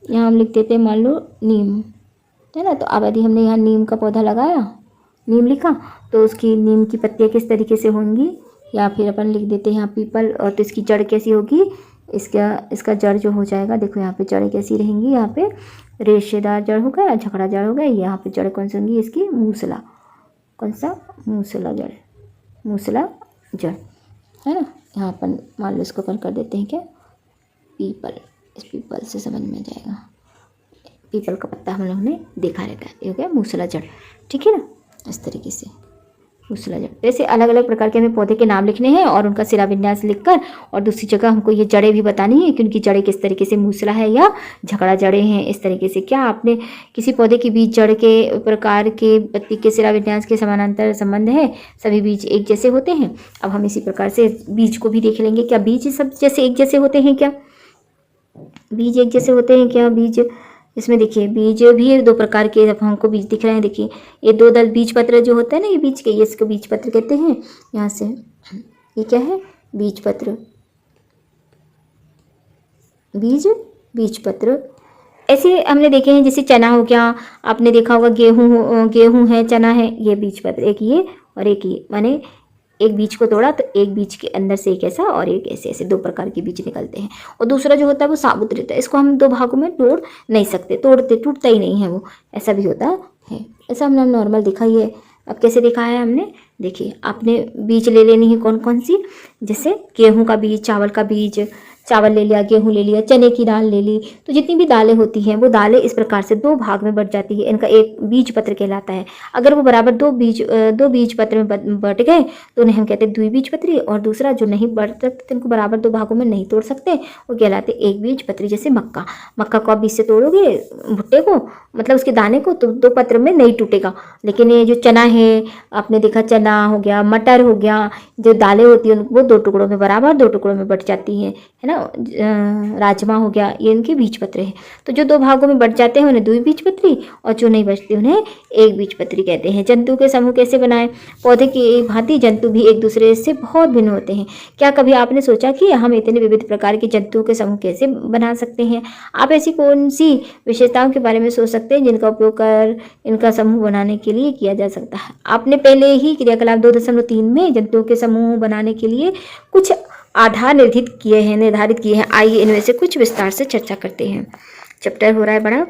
यहाँ हम लिख देते हैं मान लो नीम, है ना। तो अब यदि हमने यहाँ नीम का पौधा लगाया, नीम लिखा, तो उसकी नीम की पत्तियाँ किस तरीके से होंगी, या फिर अपन लिख देते हैं यहाँ पीपल। और तो इसकी जड़ कैसी होगी, इसका जड़ जो हो जाएगा, देखो यहाँ पे जड़ें कैसी रहेंगी, यहाँ पे रेशेदार जड़ होगा या झकड़ा जड़ होगा। यहाँ पे जड़ कौन सी होंगी, इसकी मूसला, कौन सा, मूसला जड़, मूसला जड़, है ना। यहाँ अपन मान लो इसको अपन कर देते हैं क्या, पीपल। इस पीपल से समझ में जाएगा, पीपल का पत्ता हम लोगों ने देखा रहता है, ये हो गया मूसला जड़, ठीक है ना। इस तरीके से मूसला जड़। ऐसे अलग अलग प्रकार के हमें पौधे के नाम लिखने हैं और उनका सिरा विन्यास लिखकर, और दूसरी जगह हमको ये जड़ें भी बतानी है कि उनकी जड़ें किस तरीके से मूसला है या झकड़ा जड़ें हैं, इस तरीके से। क्या आपने किसी पौधे के बीज जड़ के प्रकार के पत्ती के सिरा विन्यास के समानांतर संबंध है, सभी बीज एक जैसे होते हैं। अब हम इसी प्रकार से बीज को भी देख लेंगे, क्या बीज सब जैसे एक जैसे होते हैं, क्या बीज एक जैसे होते हैं, क्या बीज, इसमें देखिए बीज भी दो प्रकार के हमको बीज दिख रहे हैं। देखिए ये 2 दल बीज पत्र जो होता है ना, ये बीज के, ये इसको बीज पत्र कहते हैं। यहाँ से ये क्या है, बीज पत्र, बीज पत्र। ऐसे हमने देखे हैं, जैसे चना हो गया, आपने देखा होगा गेहूं है, चना है, ये बीज पत्र, एक ये और एक ये, माने एक बीज को तोड़ा तो एक बीज के अंदर से एक ऐसा और एक ऐसे, ऐसे 2 प्रकार के बीज निकलते हैं। और दूसरा जो होता है वो साबुत रहता है, इसको हम 2 भागों में तोड़ नहीं सकते, टूटता ही नहीं है वो, ऐसा भी होता है। ऐसा हमने नॉर्मल देखा ही है। अब कैसे देखा है हमने, देखिए आपने बीज ले लेनी है कौन कौन सी, जैसे गेहूं का बीज, चावल का बीज, चावल ले लिया, गेहूं ले लिया, चने की दाल ले ली। तो जितनी भी दालें होती हैं वो दालें इस प्रकार से 2 भाग में बट जाती है, इनका एक बीज पत्र कहलाता है। अगर वो बराबर 2 बीज पत्र में बट गए तो उन्हें हम कहते हैं द्विबीजपत्री, और दूसरा जो नहीं बट सकते, इनको बराबर 2 भागों में नहीं तोड़ सकते, वो कहलाते एक बीजपत्री। जैसे मक्का को आप बीज से तोड़ोगे भुट्टे को, मतलब उसके दाने को, तो 2 पत्र में नहीं टूटेगा। लेकिन ये जो चना है, आपने देखा चना हो गया, मटर हो गया, जो दालें होती हैं वो 2 टुकड़ों में, बराबर 2 टुकड़ों में बट जाती हैं, है ना। ना, राजमा हो गया, ये इनके बीजपत्र है। तो जो 2 भागों में बट जाते हैं उन्हें द्विबीजपत्री, और जो नहीं बचते उन्हें एक बीजपत्री कहते हैं। जंतु के समूह कैसे बनाएं? पौधे की भांति जंतु भी एक दूसरे से बहुत भिन्न होते हैं। क्या कभी आपने सोचा कि हम इतने विविध प्रकार के जंतुओं के समूह कैसे बना सकते हैं? आप ऐसी कौन सी विशेषताओं के बारे में सोच सकते हैं जिनका उपयोग कर इनका समूह बनाने के लिए किया जा सकता है? आपने पहले ही क्रियाकलाप 2.3 में जंतुओं के समूह बनाने के लिए कुछ आधार निर्धारित किए हैं। आइए इनमें से कुछ विस्तार से चर्चा करते हैं। चैप्टर हो रहा है बड़ा,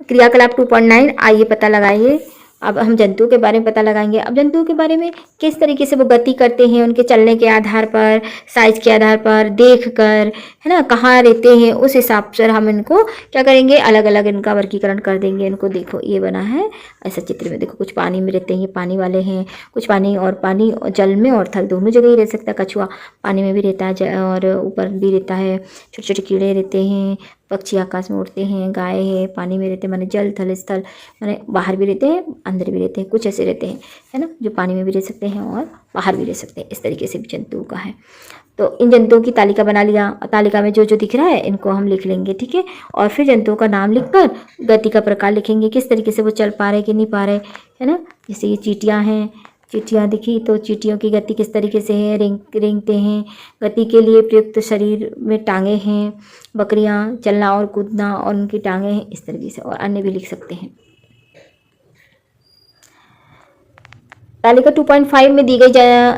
क्रियाकलाप 2.9। आइए पता लगाइए। अब हम जंतुओं के बारे में पता लगाएंगे। अब जंतुओं के बारे में किस तरीके से वो गति करते हैं, उनके चलने के आधार पर, साइज के आधार पर देख कर, है ना, कहाँ रहते हैं, उस हिसाब से हम इनको क्या करेंगे, अलग अलग इनका वर्गीकरण कर देंगे। इनको देखो, ये बना है ऐसा चित्र में। देखो, कुछ पानी में रहते हैं, ये पानी वाले हैं। कुछ पानी और जल में और थल दोनों जगह ही रह सकता है। कछुआ पानी में भी रहता है और ऊपर भी रहता है। छोटे छोटे कीड़े रहते हैं। पक्षी आकाश में उड़ते हैं। गाय है, पानी में रहते हैं, माने जल थल स्थल, माने बाहर भी रहते हैं, अंदर भी रहते हैं। कुछ ऐसे रहते हैं, है ना, जो पानी में भी रह सकते हैं और बाहर भी रह सकते हैं। इस तरीके से भी जंतुओं का है। तो इन जंतुओं की तालिका बना लिया। तालिका में जो जो दिख रहा है इनको हम लिख लेंगे, ठीक है। और फिर जंतुओं का नाम लिखकर गति का प्रकार लिखेंगे, किस तरीके से वो चल पा रहे कि नहीं पा रहे, है ना। जैसे ये चींटियाँ हैं, चींटियाँ दिखी तो चींटियों की गति किस तरीके से है, रेंगते हैं। गति के लिए प्रयुक्त शरीर में टांगे हैं। बकरियाँ चलना और कूदना और उनकी टांगे हैं, इस तरीके से। और अन्य भी लिख सकते हैं। तालिका 2.5 में दी गई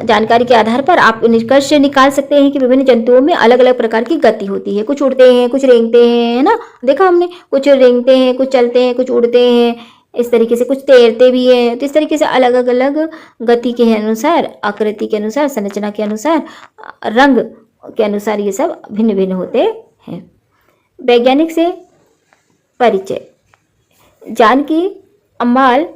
जानकारी के आधार पर आप निष्कर्ष निकाल सकते हैं कि विभिन्न जंतुओं में अलग अलग प्रकार की गति होती है। कुछ उड़ते हैं, कुछ रेंगते हैं, है ना, देखा हमने। कुछ रेंगते हैं, कुछ चलते हैं, कुछ उड़ते हैं, इस तरीके से। कुछ तैरते भी हैं। तो इस तरीके से अलग अलग गति के अनुसार, आकृति के अनुसार, संरचना के अनुसार, रंग के अनुसार ये सब भिन्न भिन्न होते हैं। वैज्ञानिक से परिचय। जानकी अम्माल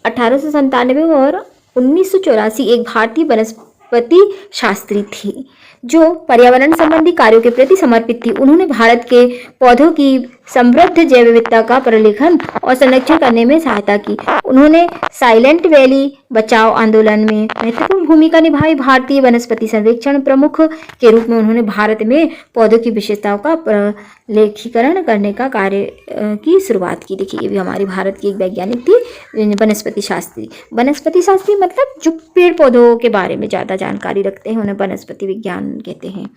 1897 और 1984 एक भारतीय वनस्पति शास्त्री थी जो पर्यावरण संबंधी कार्यों के प्रति समर्पित थी। उन्होंने भारत के पौधों की समृद्ध जैव विविधता का प्रलेखन और संरक्षण करने में सहायता की। उन्होंने साइलेंट वैली बचाओ आंदोलन में महत्वपूर्ण भूमिका निभाई। भारतीय वनस्पति सर्वेक्षण प्रमुख के रूप में उन्होंने भारत में पौधों की विशेषताओं का प्रलेखीकरण करने का कार्य की शुरुआत की। देखिए, ये भी हमारी भारत की एक वैज्ञानिक थी, वनस्पति शास्त्री। वनस्पति शास्त्री मतलब जो पेड़ पौधों के बारे में ज़्यादा जानकारी रखते हैं, उन्हें वनस्पति विज्ञान कहते हैं।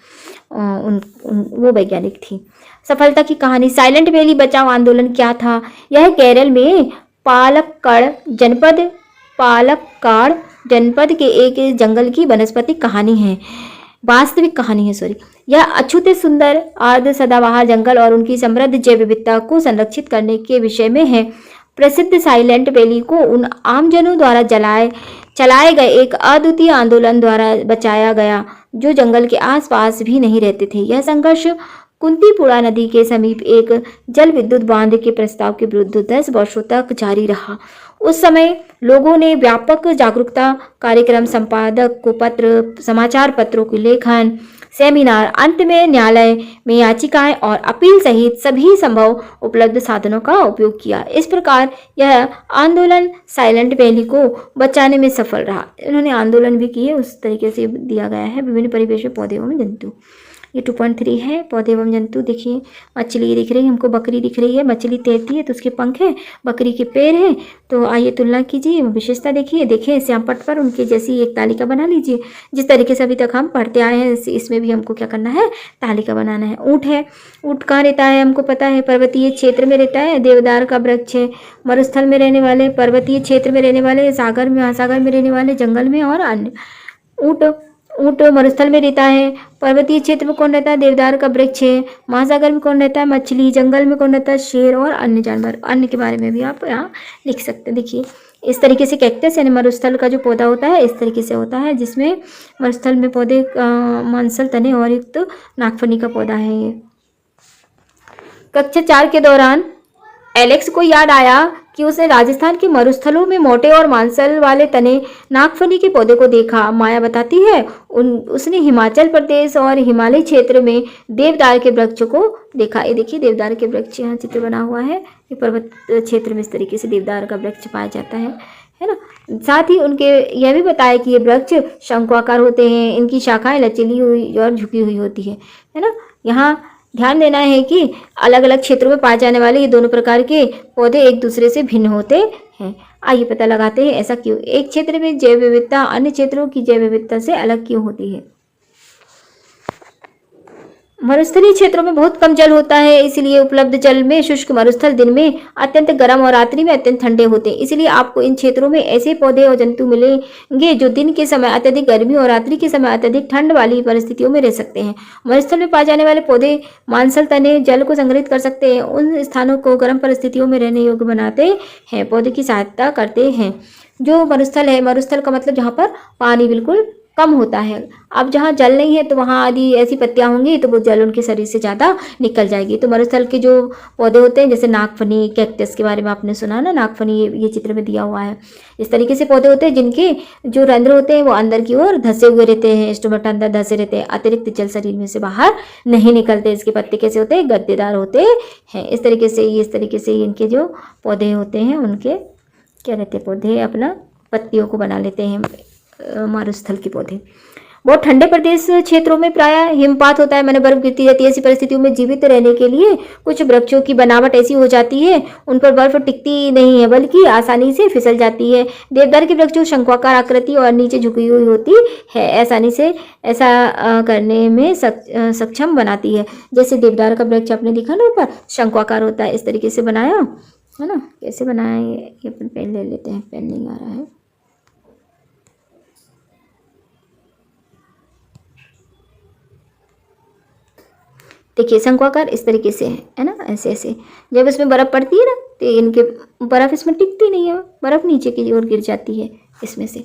वो वैज्ञानिक थी। सफलता की कहानी। साइलेंट वैली बचाओ आंदोलन क्या था? यह केरल में पालक्काड़ जनपद के एक जंगल की वनस्पति कहानी है, वास्तविक कहानी है, सॉरी। यह अछूत सुंदर अर्ध सदाबहार जंगल और उनकी समृद्ध जैव विविधता को संरक्षित करने के विषय में है। प्रसिद्ध साइलेंट वैली को उन आमजनों द्वारा चलाए गए एक अद्वितीय आंदोलन द्वारा बचाया गया जो जंगल के आसपास भी नहीं रहते थे। यह संघर्ष कुंतीपुड़ा नदी के समीप एक जल विद्युत बांध के प्रस्ताव के विरुद्ध 10 वर्षों तक जारी रहा। उस समय लोगों ने व्यापक जागरूकता कार्यक्रम, संपादक को पत्र, समाचार पत्रों के लेखन, सेमिनार, अंत में न्यायालय में याचिकाएं और अपील सहित सभी संभव उपलब्ध साधनों का उपयोग किया। इस प्रकार यह आंदोलन साइलेंट वैली को बचाने में सफल रहा। इन्होंने आंदोलन भी किए, उस तरीके से दिया गया है। विभिन्न परिवेश में पौधे एवं जंतु, ये 2.3 है। पौधे एवं जंतु। देखिए, मछली दिख रही है हमको, बकरी दिख रही है। मछली तैरती है तो उसके पंख है, बकरी के पैर है। तो आइए तुलना कीजिए, विशेषता देखिए। देखें श्यामपट्ट पर उनके जैसी एक तालिका बना लीजिए। जिस तरीके से अभी तक हम पढ़ते आए हैं, इसमें भी हमको क्या करना है, तालिका बनाना है। ऊँट है, ऊँट कहाँ रहता है हमको पता है, पर्वतीय क्षेत्र में रहता है। देवदार का वृक्ष है, मरुस्थल में रहने वाले, पर्वतीय क्षेत्र में रहने वाले, सागर में, महासागर में रहने वाले, जंगल में और अन्य। ऊँट मरुस्थल में रहता है। पर्वतीय क्षेत्र में कौन रहता है, देवदार का वृक्ष है। महासागर में कौन रहता है, मछली। जंगल में कौन रहता है, शेर और अन्य जानवर। अन्य के बारे में भी आप यहाँ लिख सकते हैं। देखिए, इस तरीके से कैक्टस यानी मरुस्थल का जो पौधा होता है इस तरीके से होता है, जिसमें मरुस्थल में पौधे मांसल तने और युक्त नागफनी का पौधा है ये। कक्षा 4 के दौरान एलेक्स को याद आया कि उसने राजस्थान के मरुस्थलों में मोटे और मांसल वाले तने नागफनी के पौधे को देखा। माया बताती है उसने हिमाचल प्रदेश और हिमालय क्षेत्र में देवदार के वृक्ष को देखा। ये देखिए, देवदार के वृक्ष यहाँ चित्र बना हुआ है। ये पर्वत क्षेत्र में इस तरीके से देवदार का वृक्ष पाया जाता है है ना। साथ ही उनके यह भी बताया कि ये वृक्ष शंक्वाकार होते हैं, इनकी शाखाएं लचीली हुई और झुकी हुई होती है ना। यहाँ ध्यान देना है कि अलग अलग क्षेत्रों में पाए जाने वाले ये दोनों प्रकार के पौधे एक दूसरे से भिन्न होते हैं। आइए पता लगाते हैं ऐसा क्यों। एक क्षेत्र में जैव विविधता अन्य क्षेत्रों की जैव विविधता से अलग क्यों होती है। मरुस्थलीय क्षेत्रों में बहुत कम जल होता है, इसलिए उपलब्ध जल में शुष्क मरुस्थल दिन में अत्यंत गर्म और रात्रि में अत्यंत ठंडे होते हैं। इसलिए आपको इन क्षेत्रों में ऐसे पौधे और जंतु मिलेंगे जो दिन के समय अत्यधिक गर्मी और रात्रि के समय अत्यधिक ठंड वाली परिस्थितियों में रह सकते हैं। मरुस्थल में पाए जाने वाले पौधे मांसल तने जल को संग्रहित कर सकते हैं, उन स्थानों को गर्म परिस्थितियों में रहने योग्य बनाते हैं, पौधे की सहायता करते हैं। जो मरुस्थल है, मरुस्थल का मतलब जहाँ पर पानी बिल्कुल कम होता है। अब जहाँ जल नहीं है तो वहाँ यदि ऐसी पत्तियां होंगी तो वो जल उनके शरीर से ज़्यादा निकल जाएगी। तो मरुस्थल के जो पौधे होते हैं, जैसे नागफनी, कैक्टस के बारे में आपने सुना ना, नागफनी ये चित्र में दिया हुआ है। इस तरीके से पौधे होते हैं जिनके जो रंध्र होते हैं वो अंदर की ओर धंसे हुए रहते हैं, स्टोमेटा अंदर धंसे रहते हैं, अतिरिक्त जल शरीर में से बाहर नहीं निकलते। इसके पत्ते कैसे होते हैं, गद्देदार होते हैं। इस तरीके से इनके जो पौधे होते हैं उनके क्या रहते हैं, पौधे अपना पत्तियों को बना लेते हैं। मरुस्थल के पौधे बहुत ठंडे प्रदेश क्षेत्रों में प्राय हिमपात होता है, मैंने बर्फ गिरती रहती है। ऐसी परिस्थितियों में जीवित रहने के लिए कुछ वृक्षों की बनावट ऐसी हो जाती है, उन पर बर्फ टिकती नहीं है बल्कि आसानी से फिसल जाती है। देवदार के वृक्ष शंक्वाकार आकृति और नीचे झुकी हुई होती है, आसानी से ऐसा करने में सक्षम बनाती है। जैसे देवदार का वृक्ष आपने देखा ना, ऊपर शंक्वाकार होता है, इस तरीके से बनाया है ना। कैसे बनाया ये अपन पेन ले लेते हैं, पेन नहीं आ रहा है। देखिए शंक्वाकार इस तरीके से है ना, ऐसे ऐसे। जब इसमें बर्फ़ पड़ती है ना तो इनके बर्फ़ इसमें टिकती नहीं है, बर्फ़ नीचे की ओर गिर जाती है इसमें से,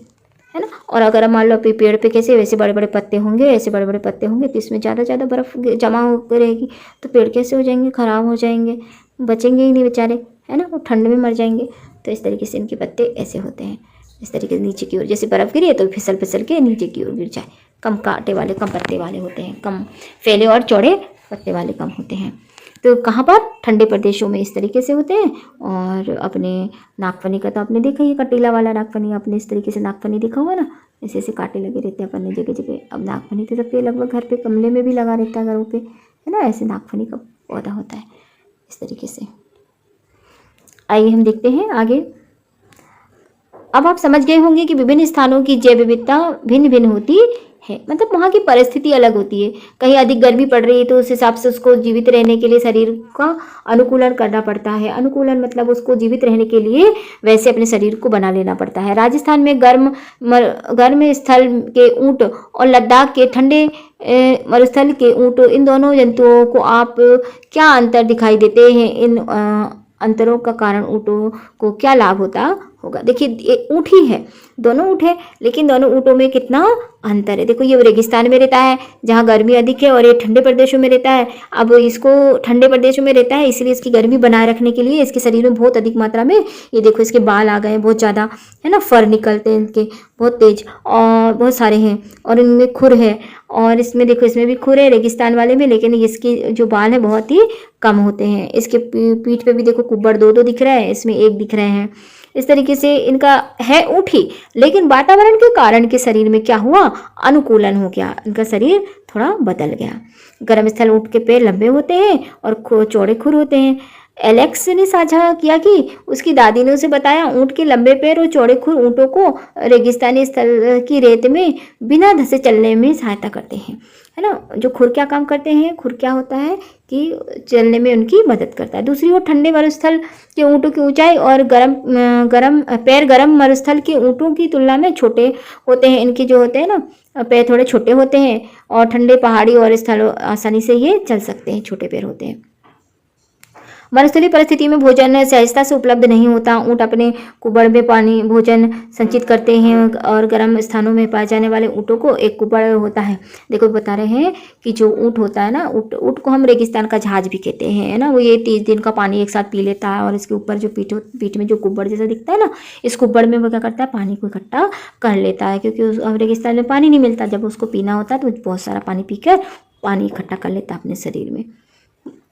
है ना। और अगर मान लो पेड़ पे कैसे वैसे बड़े बड़े पत्ते होंगे, ऐसे बड़े बड़े पत्ते होंगे तो इसमें ज़्यादा बर्फ़ जमा होकर रहेगी, तो पेड़ कैसे हो जाएंगे, ख़राब हो जाएंगे, बचेंगे ही नहीं बेचारे, है ना, वो ठंड में मर जाएंगे। तो इस तरीके से इनके पत्ते ऐसे होते हैं, इस तरीके से नीचे की ओर, जैसे बर्फ़ गिरी है तो फिसल के नीचे की ओर गिर जाए। कम कांटे वाले, कम पत्ते वाले होते हैं, कम फैले और चौड़े पत्ते वाले कम होते हैं। तो कहाँ पर, ठंडे प्रदेशों में इस तरीके से होते हैं। और अपने नागफनी का तो आपने देखा ही, कटीला वाला नागफनी, आपने इस तरीके से नागफनी देखा हुआ ना, ऐसे ऐसे कांटे लगे रहते हैं अपने जगह जगह। अब नागफनी तो सबके लगभग घर पे, गमले में भी लगा रहता है घरों पे, है ना। ऐसे नागफनी का पौधा होता है इस तरीके से। आइए हम देखते हैं आगे। अब आप समझ गए होंगे कि विभिन्न स्थानों की जैव विविधता भिन्न भिन्न होती है, मतलब वहाँ की परिस्थिति अलग होती है। कहीं अधिक गर्मी पड़ रही है तो उस हिसाब से उसको जीवित रहने के लिए शरीर का अनुकूलन करना पड़ता है। अनुकूलन मतलब उसको जीवित रहने के लिए वैसे अपने शरीर को बना लेना पड़ता है। राजस्थान में गर्म स्थल के ऊँट और लद्दाख के ठंडे मरुस्थल के ऊँट, इन दोनों जंतुओं को आप क्या अंतर दिखाई देते हैं। इन अंतरों का कारण ऊँटों को क्या लाभ होता होगा। देखिए ऊँट ही है, दोनों ऊँट है, लेकिन दोनों ऊँटों में कितना अंतर है। देखो ये रेगिस्तान में रहता है जहाँ गर्मी अधिक है, और ये ठंडे प्रदेशों में रहता है। अब इसको ठंडे प्रदेशों में रहता है इसलिए इसकी गर्मी बनाए रखने के लिए इसके शरीर में बहुत अधिक मात्रा में, ये देखो इसके बाल आ गए हैं बहुत ज़्यादा, है ना, फर निकलते हैं इनके बहुत तेज और बहुत सारे हैं, और इनमें खुर है, और इसमें देखो इसमें भी खुर है रेगिस्तान वाले में, लेकिन इसके जो बाल हैं बहुत ही कम होते हैं। इसके पीठ पे भी देखो कुब्बड़ दो दिख रहा है, इसमें एक दिख रहे हैं। इस तरीके से इनका है ऊँट ही, लेकिन वातावरण के कारण के शरीर में क्या हुआ, अनुकूलन हो गया, इनका शरीर थोड़ा बदल गया। गर्म स्थल ऊँट के पैर लंबे होते हैं और चौड़े खुर होते हैं। एलेक्स ने साझा किया कि उसकी दादी ने उसे बताया ऊँट के लंबे पैर और चौड़े खुर ऊँटों को रेगिस्तानी स्थल की रेत में बिना धंसे चलने में सहायता करते हैं, है ना। जो खुर क्या काम करते हैं, खुर क्या होता है कि चलने में उनकी मदद करता है। दूसरी ओर ठंडे मरुस्थल के ऊँटों की ऊंचाई और गर्म मरुस्थल के ऊँटों की तुलना में छोटे होते हैं। इनके जो होते हैं ना पैर थोड़े छोटे होते हैं, और ठंडे पहाड़ी और स्थलों आसानी से ये चल सकते हैं, छोटे पैर होते हैं। मरुस्थलीय परिस्थिति में भोजन सहजता से उपलब्ध नहीं होता। ऊँट अपने कुब्बड़ में पानी भोजन संचित करते हैं, और गर्म स्थानों में पाए जाने वाले ऊँटों को एक कुब्बड़ होता है। देखो बता रहे हैं कि जो ऊँट होता है ना, ऊँट को हम रेगिस्तान का जहाज भी कहते हैं, है ना। वो ये 30 दिन का पानी एक साथ पी लेता है, और इसके ऊपर जो पीठ में जो कुब्बड़ जैसा दिखता है ना, इस कुब्बड़ में वो क्या करता है, पानी को इकट्ठा कर लेता है, क्योंकि अब रेगिस्तान में पानी नहीं मिलता। जब उसको पीना होता है तो बहुत सारा पानी पीकर पानी इकट्ठा कर लेता है अपने शरीर में,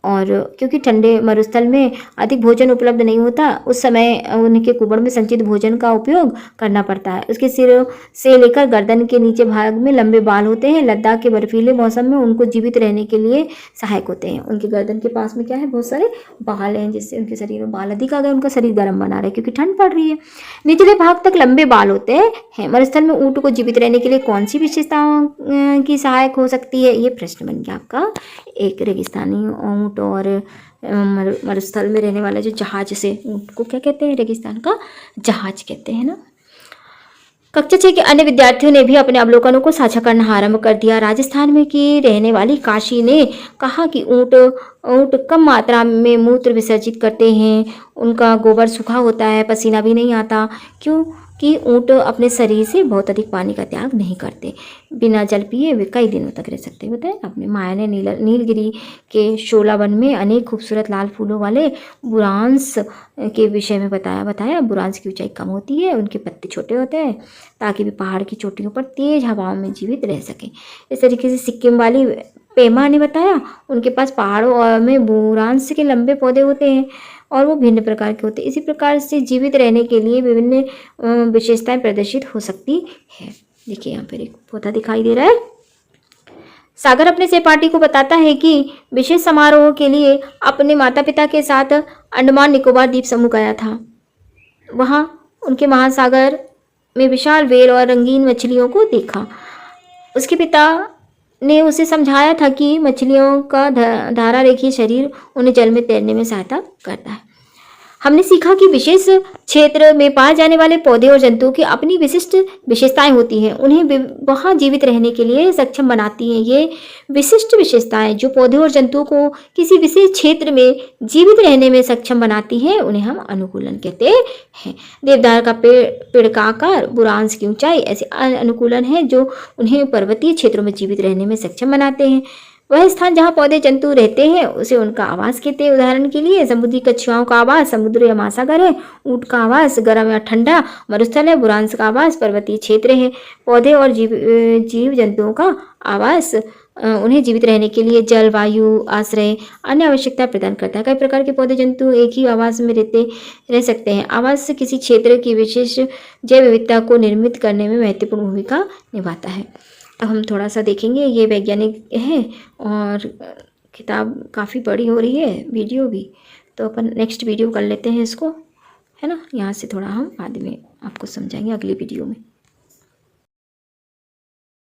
और क्योंकि ठंडे मरुस्थल में अधिक भोजन उपलब्ध नहीं होता, उस समय उनके कुबड़ में संचित भोजन का उपयोग करना पड़ता है। उसके सिर से लेकर गर्दन के नीचे भाग में लंबे बाल होते हैं। लद्दाख के बर्फीले मौसम में उनको जीवित रहने के लिए सहायक होते हैं। उनके गर्दन के पास में क्या है, बहुत सारे बाल हैं, जिससे उनके शरीर में बाल अधिक आ गए, उनका शरीर गर्म बना रहा है क्योंकि ठंड पड़ रही है। निचले भाग तक लंबे बाल होते हैं। मरुस्थल में ऊँट को जीवित रहने के लिए कौन सी विशेषताओं की सहायक हो सकती है, ये प्रश्न बन गया आपका। एक रेगिस्तानी ऊँट और मरुस्थल में रहने वाला जो जहाज से ऊँट को क्या कहते हैं, रेगिस्तान का जहाज कहते हैं ना। कक्षा 6 के अन्य विद्यार्थियों ने भी अपने अवलोकनों को साझा करना आरंभ कर दिया। राजस्थान में की रहने वाली काशी ने कहा कि ऊँट कम मात्रा में मूत्र विसर्जित करते हैं, उनका गोबर सूखा होता है, पसीना भी नहीं आता, क्योंकि ऊँट अपने शरीर से बहुत अधिक पानी का त्याग नहीं करते। बिना जल पिए वे कई दिनों तक रह सकते। बताएं अपने माया ने नीलगिरी के शोला वन में अनेक खूबसूरत लाल फूलों वाले बुरांस के विषय में बताया। बुरांस की ऊंचाई कम होती है, उनके पत्ते छोटे होते हैं ताकि वे पहाड़ की चोटियों पर तेज हवाओं में जीवित रह सकें। इस तरीके से सिक्किम वाली पेमा ने बताया, उनके पास पहाड़ों में बुरांस के लंबे पौधे होते हैं और वो भिन्न प्रकार के होते हैं। इसी प्रकार से जीवित रहने के लिए विभिन्न विशेषताएं प्रदर्शित हो सकती है। देखिए यहाँ पर एक पौधा दिखाई दे रहा है। सागर अपने सहपाठी को बताता है कि विशेष समारोह के लिए अपने माता पिता के साथ अंडमान निकोबार द्वीप समूह गया था। वहाँ उनके महासागर में विशाल व्हेल और रंगीन मछलियों को देखा। उसके पिता ने उसे समझाया था कि मछलियों का धारा रेखीय शरीर उन्हें जल में तैरने में सहायता करता है। हमने सीखा कि विशेष क्षेत्र में पाए जाने वाले पौधे और जंतुओं की अपनी विशिष्ट विशेषताएं होती हैं, उन्हें वहां जीवित रहने के लिए सक्षम बनाती हैं। ये विशिष्ट विशेषताएं जो पौधे और जंतुओं को किसी विशेष क्षेत्र में जीवित रहने में सक्षम बनाती हैं, उन्हें हम अनुकूलन कहते हैं। देवदार का पेड़ का आकार, बुरांस की ऊंचाई ऐसे अनुकूलन है जो उन्हें पर्वतीय क्षेत्रों में जीवित रहने में सक्षम बनाते हैं। वह स्थान जहाँ पौधे जंतु रहते हैं उसे उनका आवास कहते हैं। उदाहरण के लिए समुद्री कछुआओं का आवास समुद्र या महासागर है, ऊँट का आवास गर्म या ठंडा मरुस्थल है, बुरांस का आवास पर्वतीय क्षेत्र है। पौधे और जीव जंतुओं का आवास उन्हें जीवित रहने के लिए जल, वायु, आश्रय, अन्य आवश्यकता प्रदान करता है। कई प्रकार के पौधे जंतु एक ही आवास में रह सकते हैं। आवास किसी क्षेत्र की विशेष जैव विविधता को निर्मित करने में महत्वपूर्ण भूमिका निभाता है। अब हम थोड़ा सा देखेंगे, ये वैज्ञानिक है और किताब काफ़ी बड़ी हो रही है, वीडियो भी, तो अपन नेक्स्ट वीडियो कर लेते हैं इसको, है ना। यहाँ से थोड़ा हम बाद में आपको समझाएंगे अगली वीडियो में।